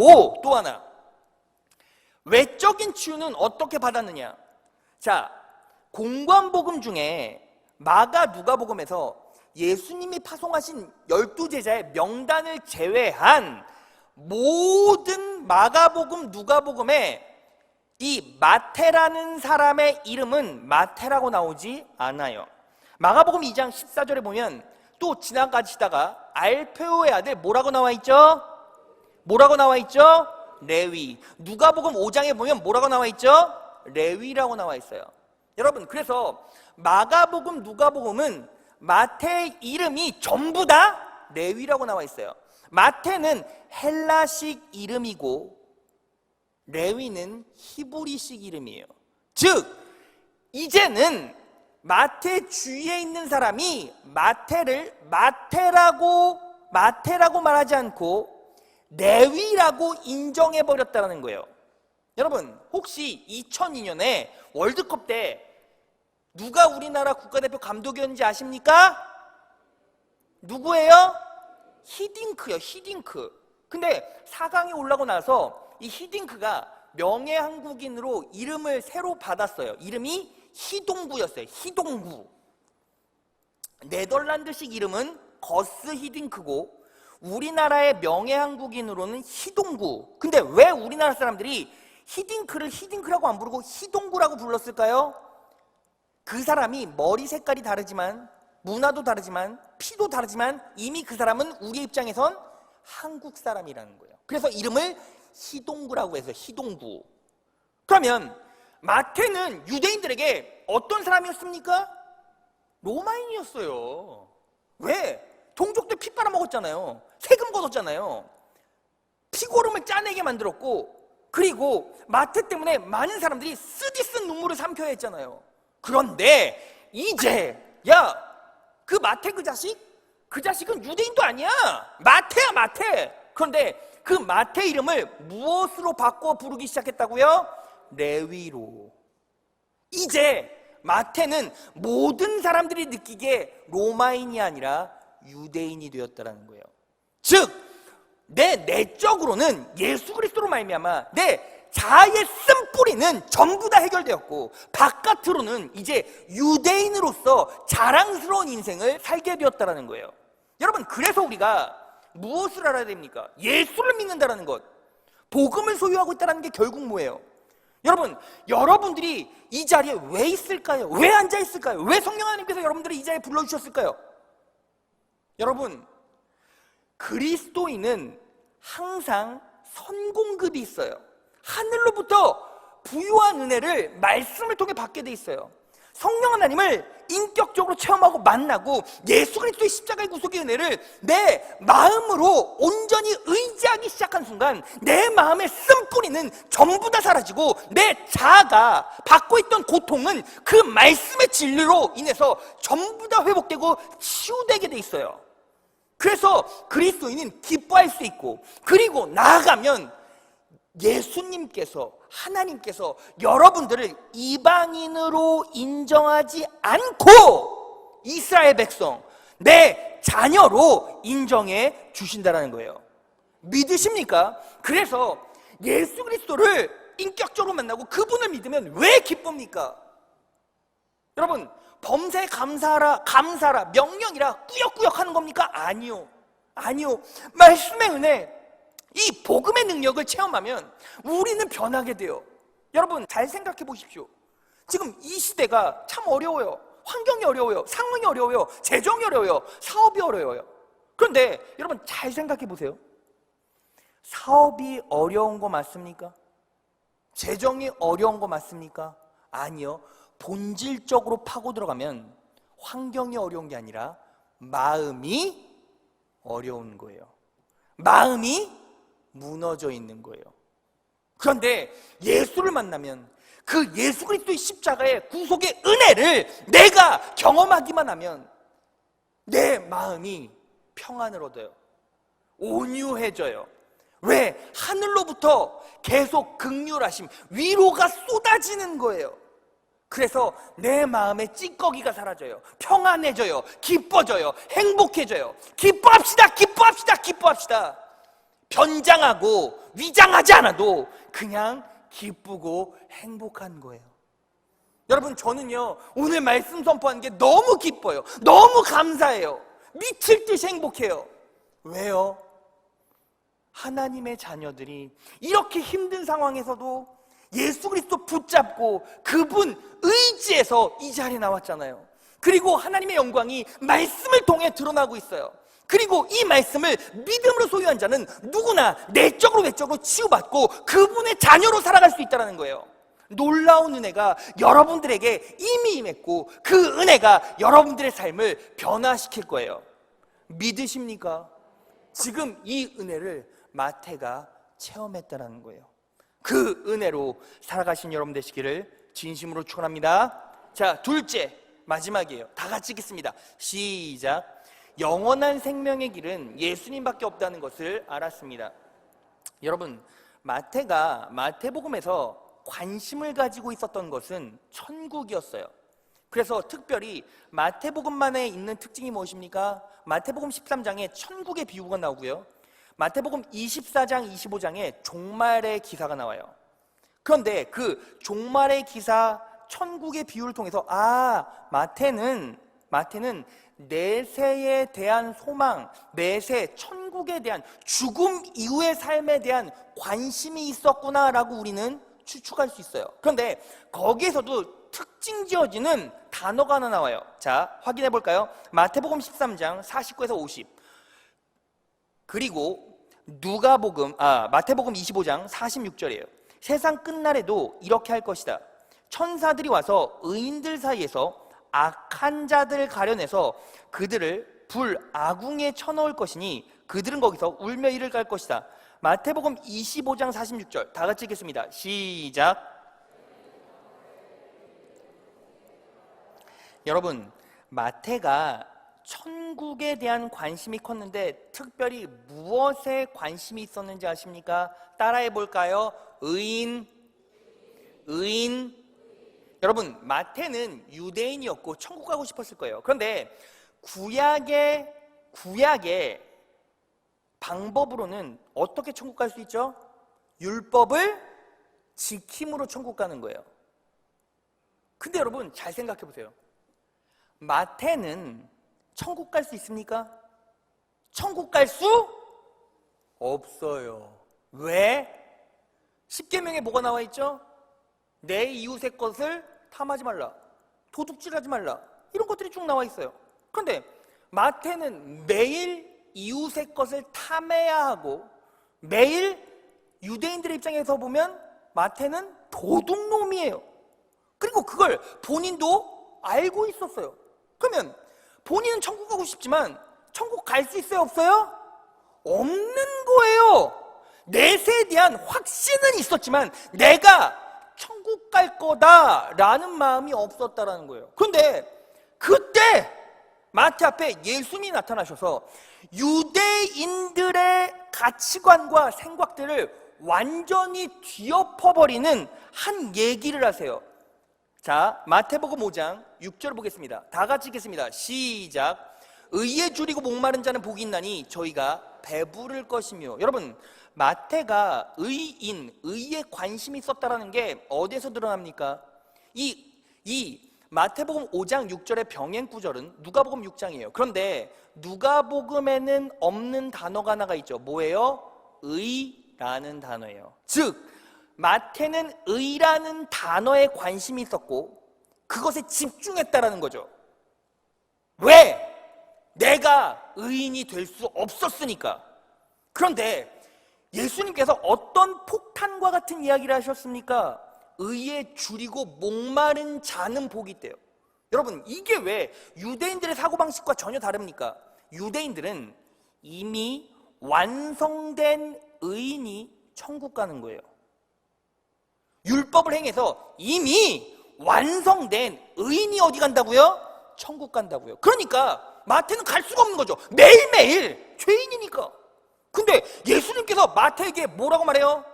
그리고 또 하나, 외적인 치유는 어떻게 받았느냐? 자, 공관복음 중에 마가 누가복음에서 예수님이 파송하신 12제자의 명단을 제외한 모든 마가복음, 누가복음에 이 마태라는 사람의 이름은 마태라고 나오지 않아요. 마가복음 2장 14절에 보면 또 지나가시다가 알페오의 아들 뭐라고 나와 있죠? 뭐라고 나와 있죠? 레위. 누가복음 5장에 보면 뭐라고 나와 있죠? 레위라고 나와 있어요. 여러분, 그래서 마가복음, 누가복음은 마태의 이름이 전부 다 레위라고 나와 있어요. 마태는 헬라식 이름이고 레위는 히브리식 이름이에요. 즉, 이제는 마태 주위에 있는 사람이 마태를 마태라고 말하지 않고 레위라고 인정해버렸다는 거예요. 여러분, 혹시 2002년에 월드컵 때 누가 우리나라 국가대표 감독이었는지 아십니까? 누구예요? 히딩크요. 히딩크. 근데 4강에 올라고 나서 이 히딩크가 명예한국인으로 이름을 새로 받았어요. 이름이 히동구였어요. 히동구. 네덜란드식 이름은 거스 히딩크고 우리나라의 명예한국인으로는 히동구. 근데 왜 우리나라 사람들이 히딩크를 히딩크라고 안 부르고 히동구라고 불렀을까요? 그 사람이 머리 색깔이 다르지만, 문화도 다르지만, 피도 다르지만 이미 그 사람은 우리 입장에선 한국 사람이라는 거예요. 그래서 이름을 히동구라고 해서 히동구. 그러면 마태는 유대인들에게 어떤 사람이었습니까? 로마인이었어요. 왜? 동족들 피 빨아먹었잖아요. 세금 걷었잖아요. 피고름을 짜내게 만들었고, 그리고 마태 때문에 많은 사람들이 쓰디쓴 눈물을 삼켜야 했잖아요. 그런데 이제 그 마태 그 자식은 유대인도 아니야. 마태야, 마태. 그런데 그 마태 이름을 무엇으로 바꿔 부르기 시작했다고요? 레위로. 이제 마태는 모든 사람들이 느끼기에 로마인이 아니라 유대인이 되었다는 거예요. 즉, 내 내적으로는 예수 그리스도로 말미암아 내 자아의 쓴뿌리는 전부 다 해결되었고, 바깥으로는 이제 유대인으로서 자랑스러운 인생을 살게 되었다는 거예요. 여러분, 그래서 우리가 무엇을 알아야 됩니까? 예수를 믿는다는 것, 복음을 소유하고 있다는 게 결국 뭐예요? 여러분, 여러분들이 이 자리에 왜 있을까요? 왜 앉아 있을까요? 왜 성령 하나님께서 여러분들을 이 자리에 불러주셨을까요? 여러분, 그리스도인은 항상 선공급이 있어요. 하늘로부터 부유한 은혜를 말씀을 통해 받게 돼 있어요. 성령 하나님을 인격적으로 체험하고 만나고 예수 그리스도의 십자가의 구속의 은혜를 내 마음으로 온전히 의지하기 시작한 순간 내 마음의 쓴뿌리는 전부 다 사라지고 내 자아가 받고 있던 고통은 그 말씀의 진리로 인해서 전부 다 회복되고 치유되게 돼 있어요. 그래서 그리스도인은 기뻐할 수 있고, 그리고 나아가면 예수님께서, 하나님께서 여러분들을 이방인으로 인정하지 않고 이스라엘 백성, 내 자녀로 인정해 주신다는 거예요. 믿으십니까? 그래서 예수 그리스도를 인격적으로 만나고 그분을 믿으면 왜 기쁩니까? 여러분, 범사에 감사하라, 명령이라 꾸역꾸역 하는 겁니까? 아니요. 말씀의 은혜, 이 복음의 능력을 체험하면 우리는 변하게 돼요. 여러분, 잘 생각해 보십시오. 지금 이 시대가 참 어려워요. 환경이 어려워요. 상황이 어려워요. 재정이 어려워요. 사업이 어려워요. 그런데 여러분, 잘 생각해 보세요. 사업이 어려운 거 맞습니까? 재정이 어려운 거 맞습니까? 아니요. 본질적으로 파고 들어가면 환경이 어려운 게 아니라 마음이 어려운 거예요. 마음이 무너져 있는 거예요. 그런데 예수를 만나면 그 예수 그리스도의 십자가의 구속의 은혜를 내가 경험하기만 하면 내 마음이 평안을 얻어요. 온유해져요. 왜? 하늘로부터 계속 긍휼하심, 위로가 쏟아지는 거예요. 그래서 내 마음의 찌꺼기가 사라져요. 평안해져요. 기뻐져요. 행복해져요. 기뻐합시다. 변장하고 위장하지 않아도 그냥 기쁘고 행복한 거예요. 여러분, 저는요 오늘 말씀 선포하는 게 너무 기뻐요. 너무 감사해요. 미칠 듯이 행복해요. 왜요? 하나님의 자녀들이 이렇게 힘든 상황에서도 예수 그리스도 붙잡고 그분 의지해서 이 자리에 나왔잖아요. 그리고 하나님의 영광이 말씀을 통해 드러나고 있어요. 그리고 이 말씀을 믿음으로 소유한 자는 누구나 내적으로 외적으로 치유받고 그분의 자녀로 살아갈 수 있다는 거예요. 놀라운 은혜가 여러분들에게 이미 임했고 그 은혜가 여러분들의 삶을 변화시킬 거예요. 믿으십니까? 지금 이 은혜를 마태가 체험했다는 거예요. 그 은혜로 살아가신 여러분 되시기를 진심으로 축원합니다. 자, 둘째, 마지막이에요. 다 같이 읽겠습니다. 시작. 영원한 생명의 길은 예수님밖에 없다는 것을 알았습니다. 여러분, 마태가 마태복음에서 관심을 가지고 있었던 것은 천국이었어요. 그래서 특별히 마태복음만에 있는 특징이 무엇입니까? 마태복음 13장에 천국의 비유가 나오고요, 마태복음 24장, 25장에 종말의 기사가 나와요. 그런데 그 종말의 기사, 천국의 비유를 통해서 마태는 내세에 대한 소망, 내세 천국에 대한 죽음 이후의 삶에 대한 관심이 있었구나라고 우리는 추측할 수 있어요. 그런데 거기에서도 특징 지어지는 단어가 하나 나와요. 자, 확인해 볼까요? 마태복음 13장 49에서 50, 그리고 마태복음 25장 46절이에요. 세상 끝날에도 이렇게 할 것이다. 천사들이 와서 의인들 사이에서 악한 자들 가려내서 그들을 불 아궁이에 쳐넣을 것이니 그들은 거기서 울며 이를 갈 것이다. 마태복음 25장 46절 다 같이 읽겠습니다. 시작. 여러분, 마태가 천국에 대한 관심이 컸는데 특별히 무엇에 관심이 있었는지 아십니까? 따라해 볼까요? 의인. 여러분, 마태는 유대인이었고 천국 가고 싶었을 거예요. 그런데 구약의 방법으로는 어떻게 천국 갈 수 있죠? 율법을 지킴으로 천국 가는 거예요. 근데 여러분, 잘 생각해 보세요. 마태는 천국 갈 수 있습니까? 천국 갈 수 없어요. 왜? 십계명에 뭐가 나와 있죠? 내 이웃의 것을 탐하지 말라, 도둑질하지 말라, 이런 것들이 쭉 나와 있어요. 그런데 마태는 매일 이웃의 것을 탐해야 하고, 매일 유대인들의 입장에서 보면 마태는 도둑놈이에요. 그리고 그걸 본인도 알고 있었어요. 그러면 본인은 천국 가고 싶지만 천국 갈 수 있어요, 없어요? 없는 거예요. 내세에 대한 확신은 있었지만 내가 천국 갈 거다라는 마음이 없었다라는 거예요. 그런데 그때 마태 앞에 예수님이 나타나셔서 유대인들의 가치관과 생각들을 완전히 뒤엎어버리는 한 얘기를 하세요. 자, 마태복음 5장 6절 보겠습니다. 다 같이 읽겠습니다. 시작. 의에 줄이고 목마른 자는 복이 있나니 저희가 배부를 것이며. 여러분, 마태가 의에 관심이 있었다는 게 어디에서 드러납니까? 이 마태복음 5장 6절의 병행 구절은 누가복음 6장이에요. 그런데 누가복음에는 없는 단어가 하나가 있죠. 뭐예요? 의라는 단어예요. 즉, 마태는 의라는 단어에 관심이 있었고 그것에 집중했다라는 거죠. 왜? 내가 의인이 될 수 없었으니까. 그런데 예수님께서 어떤 폭탄과 같은 이야기를 하셨습니까? 의에 줄이고 목마른 자는 복이 있대요. 여러분, 이게 왜 유대인들의 사고방식과 전혀 다릅니까? 유대인들은 이미 완성된 의인이 천국 가는 거예요. 율법을 행해서 이미 완성된 의인이 어디 간다고요? 천국 간다고요. 그러니까 마태는 갈 수가 없는 거죠. 매일매일 죄인이니까. 근데 예수님께서 마태에게 뭐라고 말해요?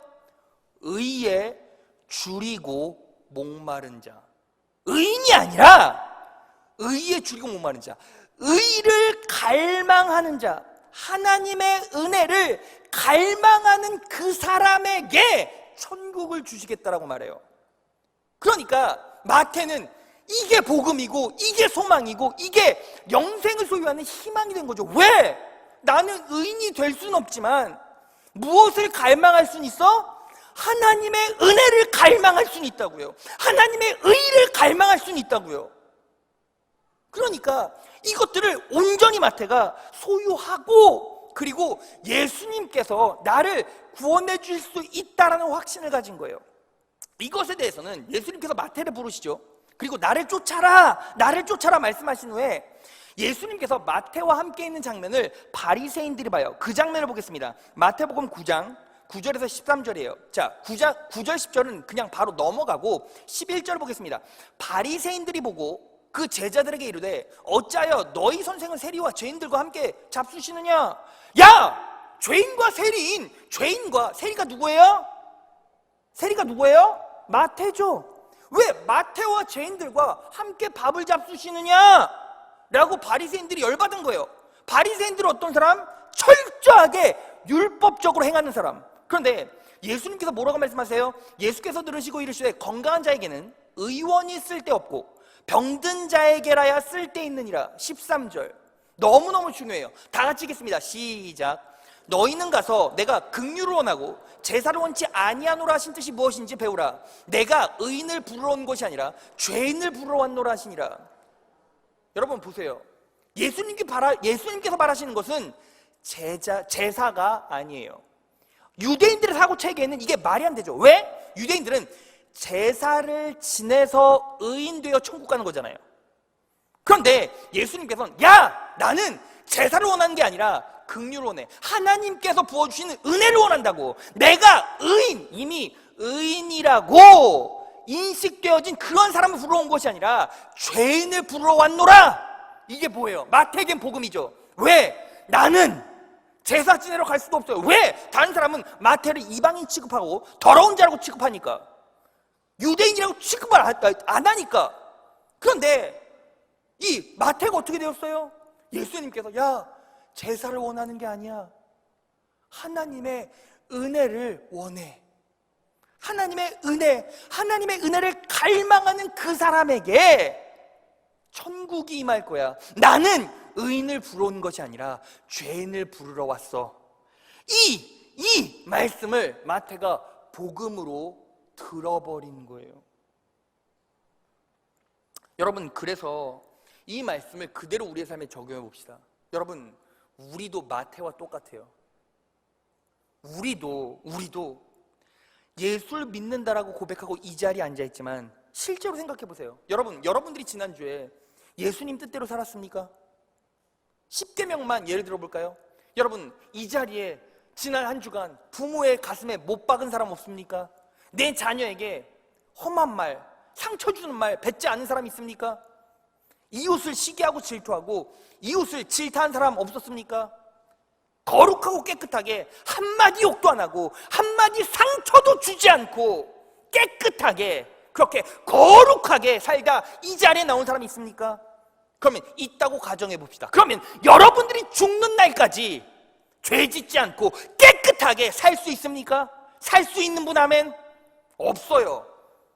의에 줄이고 목마른 자. 의인이 아니라 의에 줄이고 목마른 자, 의를 갈망하는 자, 하나님의 은혜를 갈망하는 그 사람에게 천국을 주시겠다라고 말해요. 그러니까 마태는 이게 복음이고 이게 소망이고 이게 영생을 소유하는 희망이 된 거죠. 왜? 나는 의인이 될 수는 없지만 무엇을 갈망할 수는 있어? 하나님의 은혜를 갈망할 수는 있다고요. 하나님의 의를 갈망할 수는 있다고요. 그러니까 이것들을 온전히 마태가 소유하고, 그리고 예수님께서 나를 구원해 줄 수 있다라는 확신을 가진 거예요. 이것에 대해서는 예수님께서 마태를 부르시죠. 그리고 나를 쫓아라, 나를 쫓아라 말씀하신 후에 예수님께서 마태와 함께 있는 장면을 바리새인들이 봐요. 그 장면을 보겠습니다. 마태복음 9장 9절에서 13절이에요. 자, 9절 10절은 그냥 바로 넘어가고 11절 보겠습니다. 바리새인들이 보고 그 제자들에게 이르되 어찌하여 너희 선생은 세리와 죄인들과 함께 잡수시느냐? 야! 죄인과 세리인, 죄인과 세리가 누구예요? 세리가 누구예요? 마태죠. 왜 마태와 죄인들과 함께 밥을 잡수시느냐? 라고 바리새인들이 열받은 거예요. 바리새인들은 어떤 사람? 철저하게 율법적으로 행하는 사람. 그런데 예수님께서 뭐라고 말씀하세요? 예수께서 들으시고 이르시되 건강한 자에게는 의원이 쓸데없고 병든 자에게라야 쓸데있느니라. 13절 너무너무 중요해요. 다 같이 읽겠습니다. 시작. 너희는 가서 내가 긍휼을 원하고 제사를 원치 아니하노라 하신 뜻이 무엇인지 배우라. 내가 의인을 부르러 온 것이 아니라 죄인을 부르러 왔노라 하시니라. 여러분 보세요. 예수님께서 말하시는 것은 제사가 아니에요. 유대인들의 사고 체계에는 이게 말이 안 되죠. 왜? 유대인들은 제사를 지내서 의인 되어 천국 가는 거잖아요. 그런데 예수님께서는 야! 나는 제사를 원하는 게 아니라 긍휼을 원해. 하나님께서 부어주시는 은혜를 원한다고. 내가 의인, 이미 의인이라고 인식되어진 그런 사람을 부르러 온 것이 아니라 죄인을 부르러 왔노라. 이게 뭐예요? 마태에겐 복음이죠. 왜? 나는 제사 지내러 갈 수도 없어요. 왜? 다른 사람은 마태를 이방인 취급하고 더러운 자라고 취급하니까, 유대인이라고 취급을 안 하니까. 그런데 이 마태가 어떻게 되었어요? 예수님께서 야, 제사를 원하는 게 아니야. 하나님의 은혜를 원해. 하나님의 은혜, 하나님의 은혜를 갈망하는 그 사람에게 천국이 임할 거야. 나는 의인을 부르러 온 것이 아니라 죄인을 부르러 왔어. 이 말씀을 마태가 복음으로 들어버린 거예요. 여러분, 그래서 이 말씀을 그대로 우리의 삶에 적용해 봅시다. 여러분, 우리도 마태와 똑같아요. 우리도 예수를 믿는다라고 고백하고 이 자리에 앉아있지만 실제로 생각해 보세요. 여러분들이 지난주에 예수님 뜻대로 살았습니까? 10계명만 예를 들어 볼까요? 여러분, 이 자리에 지난 한 주간 부모의 가슴에 못 박은 사람 없습니까? 내 자녀에게 험한 말, 상처 주는 말 뱉지 않은 사람 있습니까? 이웃을 시기하고 질투하고 이웃을 질타한 사람 없었습니까? 거룩하고 깨끗하게 한마디 욕도 안 하고 한마디 상처도 주지 않고 깨끗하게 그렇게 거룩하게 살다 이 자리에 나온 사람이 있습니까? 그러면 있다고 가정해 봅시다. 그러면 여러분들이 죽는 날까지 죄 짓지 않고 깨끗하게 살 수 있습니까? 살 수 있는 분 아멘? 없어요.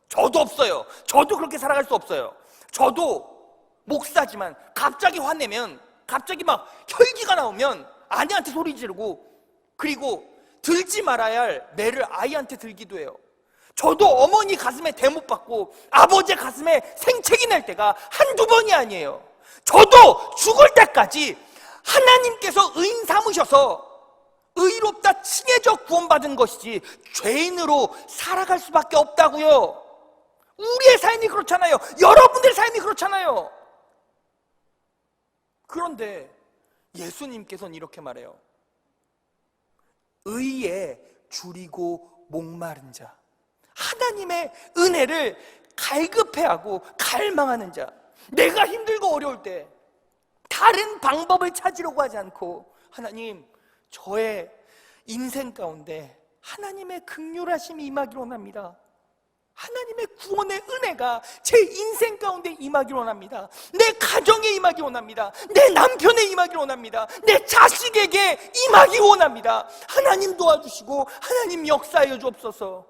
저도 없어요. 저도 그렇게 살아갈 수 없어요. 저도 목사지만 갑자기 화내면, 갑자기 막 혈기가 나오면 아내한테 소리 지르고, 그리고 들지 말아야 할 매를 아이한테 들기도 해요. 저도 어머니 가슴에 대못 받고 아버지 가슴에 생채기 날 때가 한두 번이 아니에요. 저도 죽을 때까지 하나님께서 의인 삼으셔서 의롭다 칭해져 구원받은 것이지 죄인으로 살아갈 수밖에 없다고요. 우리의 삶이 그렇잖아요. 여러분들의 삶이 그렇잖아요. 그런데 예수님께서는 이렇게 말해요. 의에 줄이고 목마른 자, 하나님의 은혜를 갈급해하고 갈망하는 자, 내가 힘들고 어려울 때 다른 방법을 찾으려고 하지 않고 하나님, 저의 인생 가운데 하나님의 긍휼하심이 임하기를 원합니다. 하나님의 구원의 은혜가 제 인생 가운데 임하기를 원합니다. 내 가정에 임하기를 원합니다. 내 남편에 임하기를 원합니다. 내 자식에게 임하기를 원합니다. 하나님 도와주시고 하나님 역사하여 주옵소서.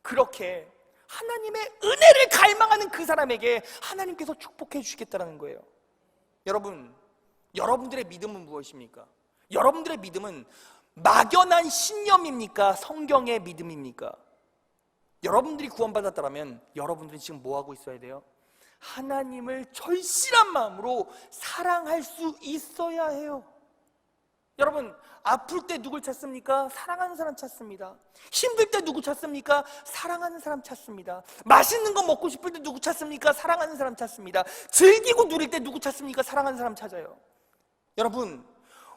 그렇게 하나님의 은혜를 갈망하는 그 사람에게 하나님께서 축복해 주시겠다는 거예요. 여러분, 여러분들의 믿음은 무엇입니까? 여러분들의 믿음은 막연한 신념입니까? 성경의 믿음입니까? 여러분들이 구원받았다면 여러분들은 지금 뭐 하고 있어야 돼요? 하나님을 절실한 마음으로 사랑할 수 있어야 해요. 여러분, 아플 때 누굴 찾습니까? 사랑하는 사람 찾습니다. 힘들 때 누구 찾습니까? 사랑하는 사람 찾습니다. 맛있는 거 먹고 싶을 때 누구 찾습니까? 사랑하는 사람 찾습니다. 즐기고 누릴 때 누구 찾습니까? 사랑하는 사람 찾아요. 여러분,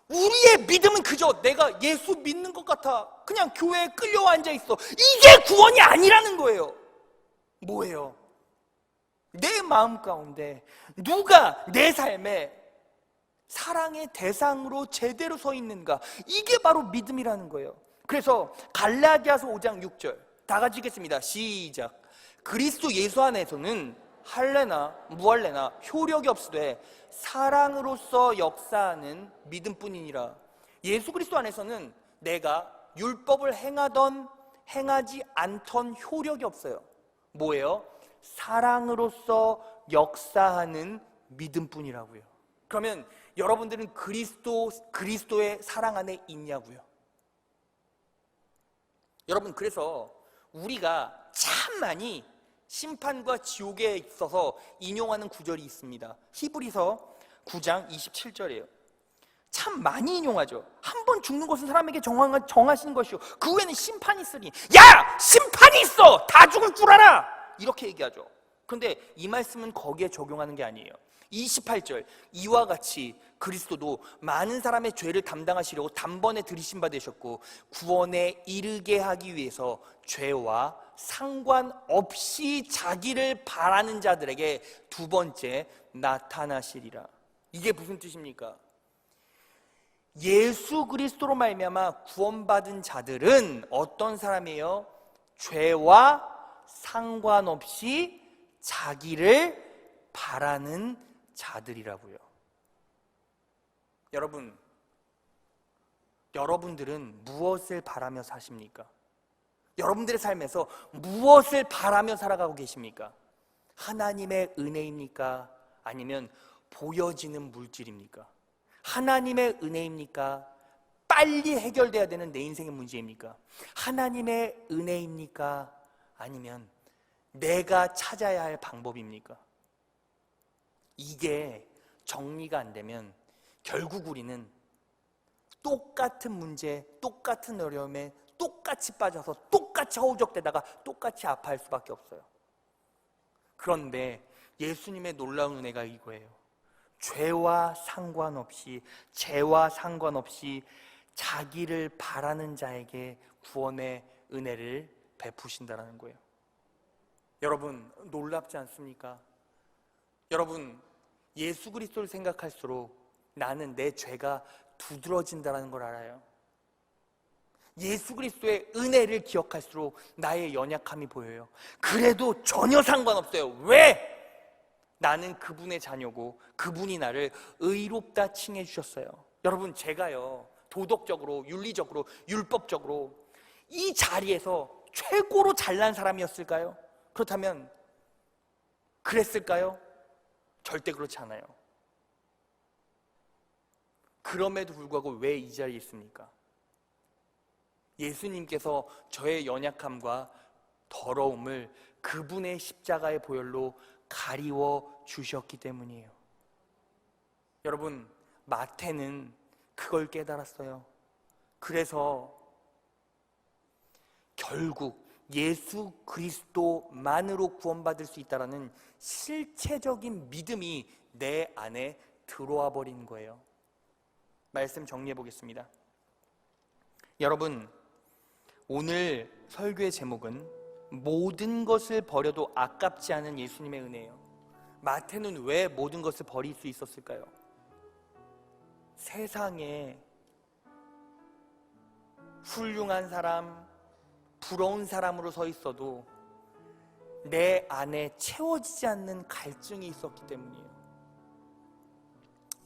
우리의 믿음은 그저 내가 예수 믿는 것 같아 그냥 교회에 끌려와 앉아있어, 이게 구원이 아니라는 거예요. 뭐예요? 내 마음 가운데 누가 내 삶에 사랑의 대상으로 제대로 서 있는가, 이게 바로 믿음이라는 거예요. 그래서 갈라디아서 5장 6절 다 같이 읽겠습니다. 시작. 그리스도 예수 안에서는 할례나 무할례나 효력이 없으되 사랑으로서 역사하는 믿음뿐이니라. 예수 그리스도 안에서는 내가 율법을 행하던 행하지 않던 효력이 없어요. 뭐예요? 사랑으로서 역사하는 믿음뿐이라고요. 그러면 여러분들은 그리스도의 사랑 안에 있냐고요? 여러분, 그래서 우리가 참 많이 심판과 지옥에 있어서 인용하는 구절이 있습니다. 히브리서 9장 27절이에요. 참 많이 인용하죠. 한 번 죽는 것은 사람에게 정하시는 것이요 그 후에는 심판이 있으니, 야! 심판이 있어! 다 죽을 줄 알아! 이렇게 얘기하죠. 그런데 이 말씀은 거기에 적용하는 게 아니에요. 28절, 이와 같이 그리스도도 많은 사람의 죄를 담당하시려고 단번에 들이신 바 되셨고 구원에 이르게 하기 위해서 죄와 상관없이 자기를 바라는 자들에게 두 번째 나타나시리라. 이게 무슨 뜻입니까? 예수 그리스도로 말미암아 구원받은 자들은 어떤 사람이에요? 죄와 상관없이 자기를 바라는 자들이라고요. 여러분, 여러분들은 무엇을 바라며 사십니까? 여러분들의 삶에서 무엇을 바라며 살아가고 계십니까? 하나님의 은혜입니까? 아니면 보여지는 물질입니까? 하나님의 은혜입니까? 빨리 해결돼야 되는 내 인생의 문제입니까? 하나님의 은혜입니까? 아니면 내가 찾아야 할 방법입니까? 이게 정리가 안 되면 결국 우리는 똑같은 문제, 똑같은 어려움에 똑같이 빠져서 똑같이 허우적대다가 똑같이 아파할 수밖에 없어요. 그런데 예수님의 놀라운 은혜가 이거예요. 죄와 상관없이, 죄와 상관없이 자기를 바라는 자에게 구원의 은혜를 베푸신다는 거예요. 여러분, 놀랍지 않습니까? 여러분, 예수 그리스도를 생각할수록 나는 내 죄가 두드러진다는 걸 알아요. 예수 그리스도의 은혜를 기억할수록 나의 연약함이 보여요. 그래도 전혀 상관없어요. 왜? 나는 그분의 자녀고 그분이 나를 의롭다 칭해 주셨어요. 여러분, 제가요 도덕적으로, 윤리적으로, 율법적으로 이 자리에서 최고로 잘난 사람이었을까요? 그렇다면 그랬을까요? 절대 그렇지 않아요. 그럼에도 불구하고 왜 이 자리에 있습니까? 예수님께서 저의 연약함과 더러움을 그분의 십자가의 보혈로 가리워 주셨기 때문이에요. 여러분, 마태는 그걸 깨달았어요. 그래서 결국 예수 그리스도만으로 구원받을 수 있다는 실체적인 믿음이 내 안에 들어와 버린 거예요. 말씀 정리해 보겠습니다. 여러분, 오늘 설교의 제목은 모든 것을 버려도 아깝지 않은 예수님의 은혜예요. 마태는 왜 모든 것을 버릴 수 있었을까요? 세상에 훌륭한 사람, 부러운 사람으로 서 있어도 내 안에 채워지지 않는 갈증이 있었기 때문이에요.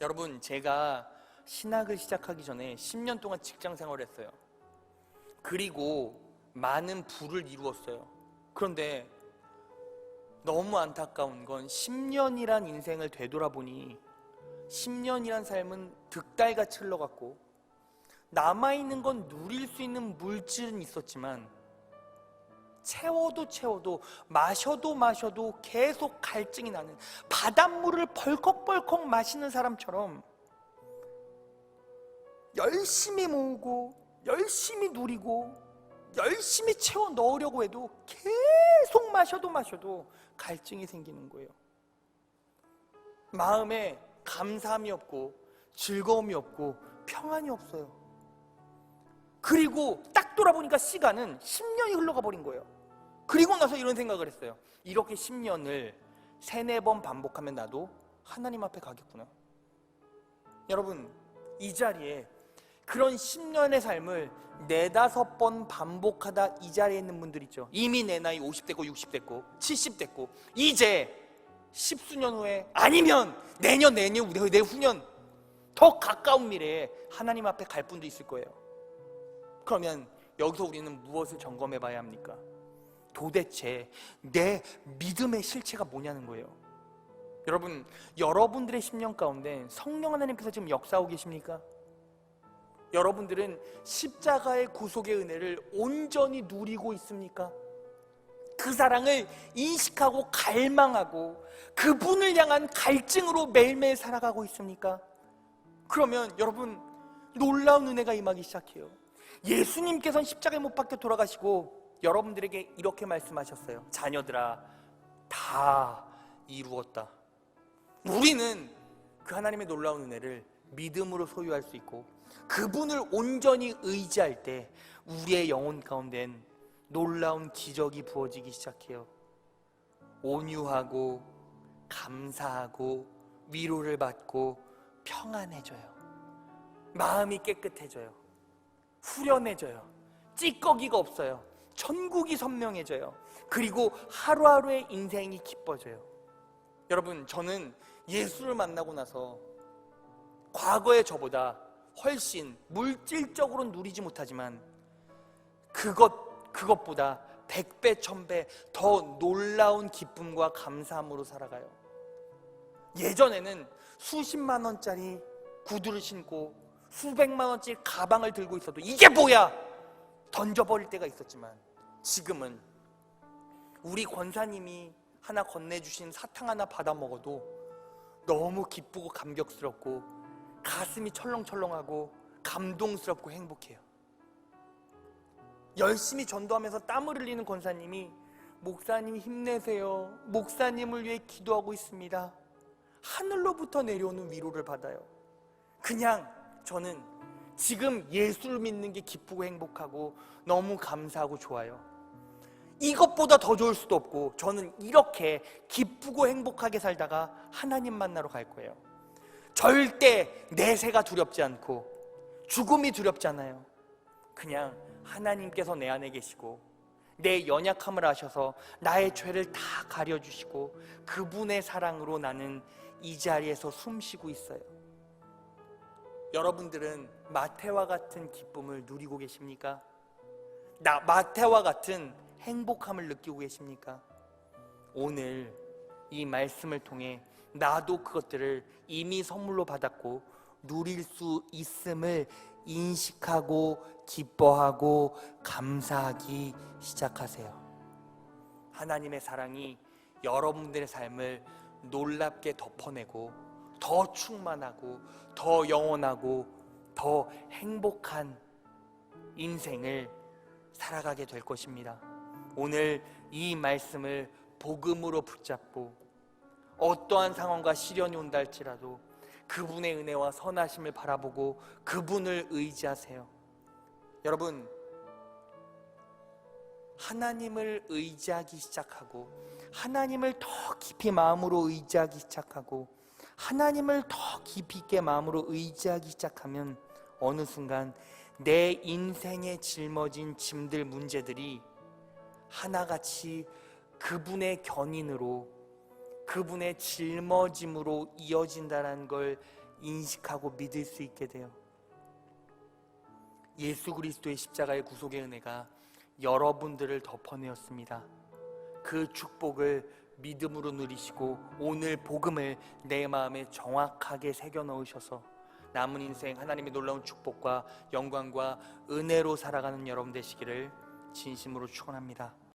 여러분, 제가 신학을 시작하기 전에 10년 동안 직장 생활을 했어요. 그리고 많은 부를 이루었어요. 그런데 너무 안타까운 건 10년이란 인생을 되돌아보니 10년이란 삶은 득달같이 흘러갔고 남아있는 건 누릴 수 있는 물질은 있었지만 채워도 마셔도 계속 갈증이 나는, 바닷물을 벌컥벌컥 마시는 사람처럼 열심히 모으고 열심히 누리고 열심히 채워 넣으려고 해도 계속 마셔도 갈증이 생기는 거예요. 마음에 감사함이 없고 즐거움이 없고 평안이 없어요. 그리고 딱 돌아보니까 시간은 10년이 흘러가 버린 거예요. 그리고 나서 이런 생각을 했어요. 이렇게 10년을 3-4번 반복하면 나도 하나님 앞에 가겠구나. 여러분, 이 자리에 그런 10년의 삶을 4-5번 반복하다 이 자리에 있는 분들 있죠. 이미 내 나이 50대고 60대고 70대고 이제 10수년 후에, 아니면 내년 내후년 더 가까운 미래에 하나님 앞에 갈 분도 있을 거예요. 그러면 여기서 우리는 무엇을 점검해 봐야 합니까? 도대체 내 믿음의 실체가 뭐냐는 거예요. 여러분, 여러분들의 10년 가운데 성령 하나님께서 지금 역사하고 계십니까? 여러분들은 십자가의 구속의 은혜를 온전히 누리고 있습니까? 그 사랑을 인식하고 갈망하고 그분을 향한 갈증으로 매일매일 살아가고 있습니까? 그러면 여러분, 놀라운 은혜가 임하기 시작해요. 예수님께서는 십자가에 못 박혀 돌아가시고 여러분들에게 이렇게 말씀하셨어요. 자녀들아, 다 이루었다. 우리는 그 하나님의 놀라운 은혜를 믿음으로 소유할 수 있고 그분을 온전히 의지할 때 우리의 영혼 가운데는 놀라운 기적이 부어지기 시작해요. 온유하고 감사하고 위로를 받고 평안해져요. 마음이 깨끗해져요. 후련해져요. 찌꺼기가 없어요. 천국이 선명해져요. 그리고 하루하루의 인생이 기뻐져요. 여러분, 저는 예수를 만나고 나서 과거의 저보다 훨씬 물질적으로 누리지 못하지만 그것보다 100배, 1000배 더 놀라운 기쁨과 감사함으로 살아가요. 예전에는 수십만 원짜리 구두를 신고 수백만 원짜리 가방을 들고 있어도 이게 뭐야? 던져버릴 때가 있었지만 지금은 우리 권사님이 하나 건네주신 사탕 하나 받아 먹어도 너무 기쁘고 감격스럽고 가슴이 철렁철렁하고 감동스럽고 행복해요. 열심히 전도하면서 땀을 흘리는 권사님이 목사님 힘내세요, 목사님을 위해 기도하고 있습니다, 하늘로부터 내려오는 위로를 받아요. 그냥 저는 지금 예수를 믿는 게 기쁘고 행복하고 너무 감사하고 좋아요. 이것보다 더 좋을 수도 없고 저는 이렇게 기쁘고 행복하게 살다가 하나님 만나러 갈 거예요. 절대 내세가 두렵지 않고 죽음이 두렵지 않아요. 그냥 하나님께서 내 안에 계시고 내 연약함을 아셔서 나의 죄를 다 가려주시고 그분의 사랑으로 나는 이 자리에서 숨쉬고 있어요. 여러분들은 마태와 같은 기쁨을 누리고 계십니까? 마태와 같은 행복함을 느끼고 계십니까? 오늘 이 말씀을 통해 나도 그것들을 이미 선물로 받았고 누릴 수 있음을 인식하고 기뻐하고 감사하기 시작하세요. 하나님의 사랑이 여러분들의 삶을 놀랍게 덮어내고 더 충만하고 더 영원하고 더 행복한 인생을 살아가게 될 것입니다. 오늘 이 말씀을 복음으로 붙잡고 어떠한 상황과 시련이 온다 할지라도 그분의 은혜와 선하심을 바라보고 그분을 의지하세요. 여러분, 하나님을 의지하기 시작하고 하나님을 더 깊이 마음으로 의지하기 시작하고 하나님을 더 깊이 있게 마음으로 의지하기 시작하면 어느 순간 내 인생에 짊어진 짐들, 문제들이 하나같이 그분의 견인으로, 그분의 짊어짐으로 이어진다는 걸 인식하고 믿을 수 있게 돼요. 예수 그리스도의 십자가의 구속의 은혜가 여러분들을 덮어내었습니다. 그 축복을 믿음으로 누리시고 오늘 복음을 내 마음에 정확하게 새겨 넣으셔서 남은 인생 하나님의 놀라운 축복과 영광과 은혜로 살아가는 여러분 되시기를 진심으로 축원합니다.